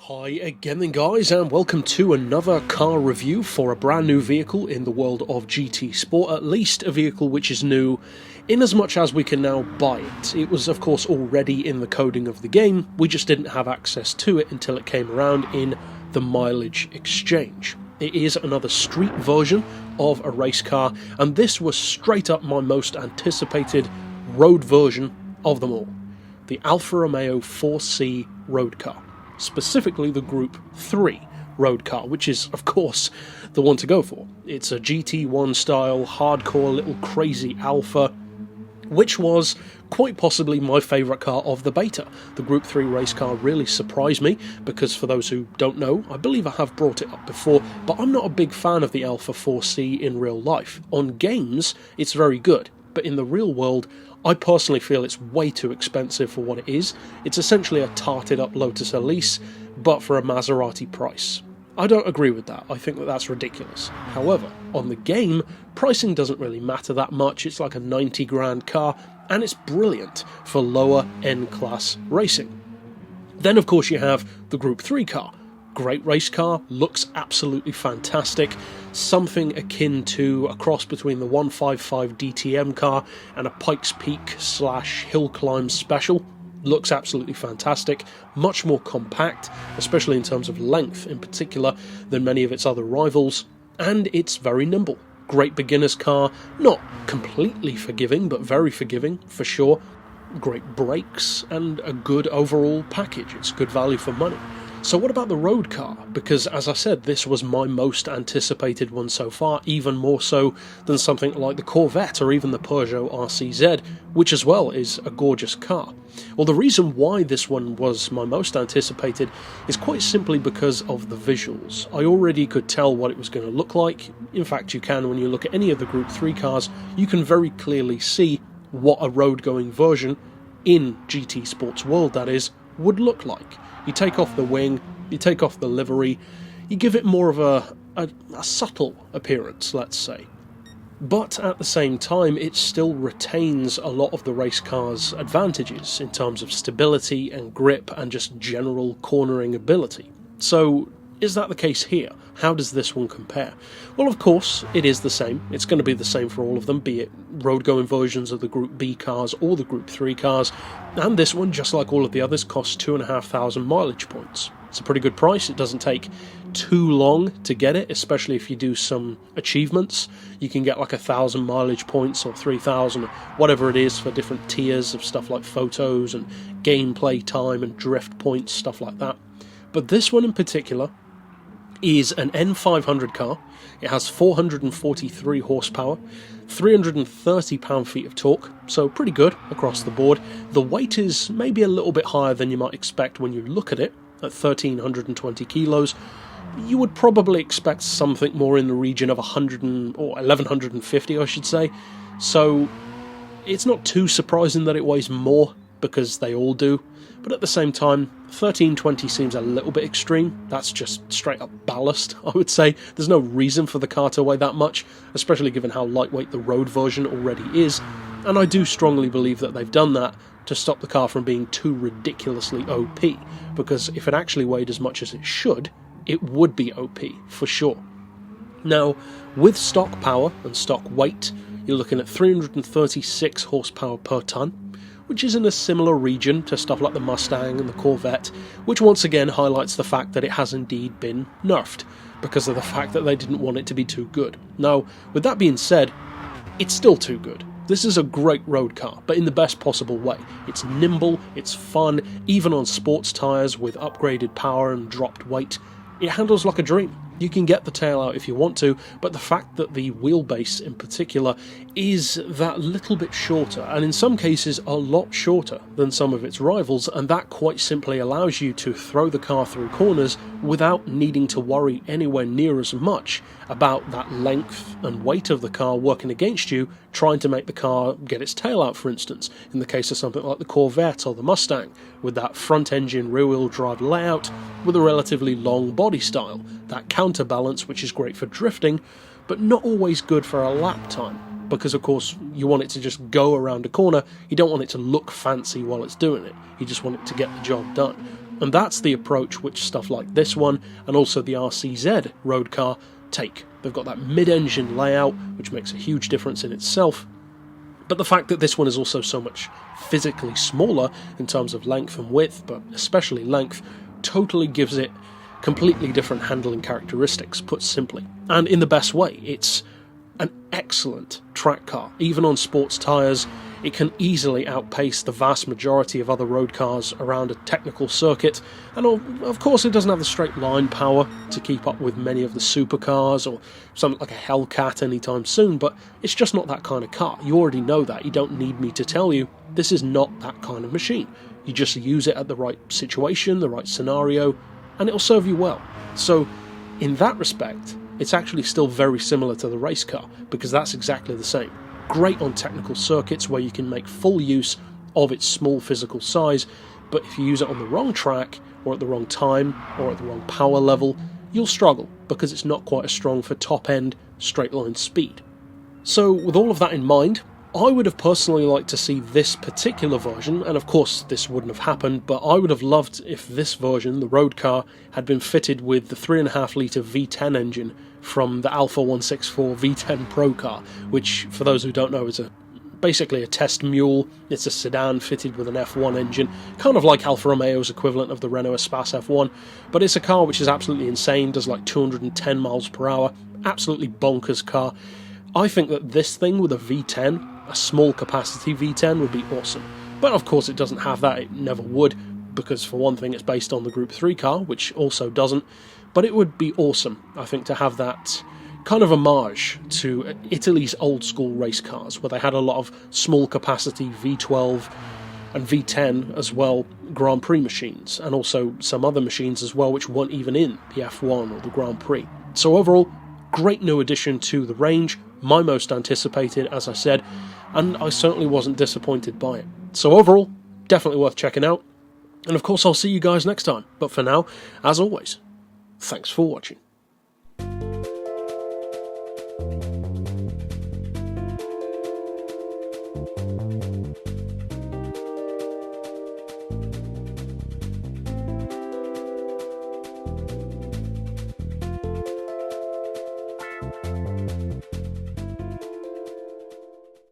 Hi again then guys, and welcome to another car review for a brand new vehicle in the world of GT Sport, at least a vehicle which is new in as much as we can now buy it. It was of course already in the coding of the game, we just didn't have access to it until it came around in the mileage exchange. It is another street version of a race car, and this was straight up my most anticipated road version of them all. The Alfa Romeo 4C road car. Specifically the Gr.3 road car, which is, of course, the one to go for. It's a GT1 style, hardcore little crazy Alfa, which was quite possibly my favourite car of the beta. The Gr.3 race car really surprised me, because for those who don't know, I believe I have brought it up before, but I'm not a big fan of the Alfa 4C in real life. On games, it's very good, but in the real world, I personally feel it's way too expensive for what it is. It's essentially a tarted up Lotus Elise, but for a Maserati price. I don't agree with that. I think that that's ridiculous. However, on the game, pricing doesn't really matter that much. It's like a 90 grand car, and it's brilliant for lower end class racing. Then of course you have the Gr.3 car. Great race car, looks absolutely fantastic, something akin to a cross between the 155 DTM car and a Pikes Peak / hill climb special. Looks absolutely fantastic, much more compact, especially in terms of length in particular, than many of its other rivals, and it's very nimble. Great beginner's car, not completely forgiving, but very forgiving for sure. Great brakes and a good overall package. It's good value for money. So what about the road car? Because as I said, this was my most anticipated one so far, even more so than something like the Corvette or even the Peugeot RCZ, which as well is a gorgeous car. Well, the reason why this one was my most anticipated is quite simply because of the visuals. I already could tell what it was going to look like. In fact, you can when you look at any of the Gr.3 cars, you can very clearly see what a road-going version in GT Sports world, that is, would look like. You take off the wing, you take off the livery, you give it more of a subtle appearance, let's say. But at the same time, it still retains a lot of the race car's advantages in terms of stability and grip and just general cornering ability. So, is that the case here? How does this one compare? Well, of course, it is the same. It's going to be the same for all of them, be it road-going versions of the Group B cars or the Group 3 cars. And this one, just like all of the others, costs 2,500 mileage points. It's a pretty good price. It doesn't take too long to get it, especially if you do some achievements. You can get like 1,000 mileage points or 3,000, whatever it is, for different tiers of stuff like photos and gameplay time and drift points, stuff like that. But this one in particular is an N500 car. It has 443 horsepower, 330 pound-feet of torque, so pretty good across the board. The weight is maybe a little bit higher than you might expect when you look at it, at 1,320 kilos. You would probably expect something more in the region of 1,150, I should say. So it's not too surprising that it weighs more, because they all do. But at the same time, 1320 seems a little bit extreme. That's just straight up ballast, I would say. There's no reason for the car to weigh that much, especially given how lightweight the road version already is. And I do strongly believe that they've done that to stop the car from being too ridiculously OP, because if it actually weighed as much as it should, it would be OP, for sure. Now, with stock power and stock weight, you're looking at 336 horsepower per tonne, which is in a similar region to stuff like the Mustang and the Corvette, which once again highlights the fact that it has indeed been nerfed, because of the fact that they didn't want it to be too good. Now, with that being said, it's still too good. This is a great road car, but in the best possible way. It's nimble, it's fun, even on sports tyres with upgraded power and dropped weight. It handles like a dream. You can get the tail out if you want to, but the fact that the wheelbase in particular is that little bit shorter, and in some cases a lot shorter than some of its rivals, and that quite simply allows you to throw the car through corners without needing to worry anywhere near as much about that length and weight of the car working against you, trying to make the car get its tail out, for instance, in the case of something like the Corvette or the Mustang, with that front engine rear-wheel drive layout with a relatively long body style, that counterbalance which is great for drifting, but not always good for a lap time, because of course you want it to just go around a corner. You don't want it to look fancy while it's doing it, you just want it to get the job done. And that's the approach which stuff like this one, and also the RCZ road car, take. They've got that mid-engine layout, which makes a huge difference in itself. But the fact that this one is also so much physically smaller in terms of length and width, but especially length, totally gives it completely different handling characteristics, put simply. And in the best way, it's an excellent track car. Even on sports tyres, it can easily outpace the vast majority of other road cars around a technical circuit, and of course it doesn't have the straight line power to keep up with many of the supercars or something like a Hellcat anytime soon, but it's just not that kind of car. You already know that, you don't need me to tell you. This is not that kind of machine. You just use it at the right situation, the right scenario, and it'll serve you well. So in that respect, it's actually still very similar to the race car, because that's exactly the same. Great on technical circuits where you can make full use of its small physical size, but if you use it on the wrong track, or at the wrong time, or at the wrong power level, you'll struggle, because it's not quite as strong for top-end, straight-line speed. So with all of that in mind, I would have personally liked to see this particular version, and of course this wouldn't have happened, but I would have loved if this version, the road car, had been fitted with the 3.5 litre V10 engine from the Alfa 164 V10 Pro car, which, for those who don't know, is basically a test mule. It's a sedan fitted with an F1 engine, kind of like Alfa Romeo's equivalent of the Renault Espace F1, but it's a car which is absolutely insane, does like 210 miles per hour, absolutely bonkers car. I think that this thing with a V10, a small capacity V10, would be awesome. But of course it doesn't have that, it never would, because for one thing it's based on the Gr.3 car, which also doesn't. But it would be awesome, I think, to have that kind of homage to Italy's old school race cars, where they had a lot of small capacity V12 and V10 as well Grand Prix machines, and also some other machines as well which weren't even in the F1 or the Grand Prix. So overall, great new addition to the range, my most anticipated, as I said, and I certainly wasn't disappointed by it. So overall, definitely worth checking out, and of course I'll see you guys next time. But for now, as always, thanks for watching.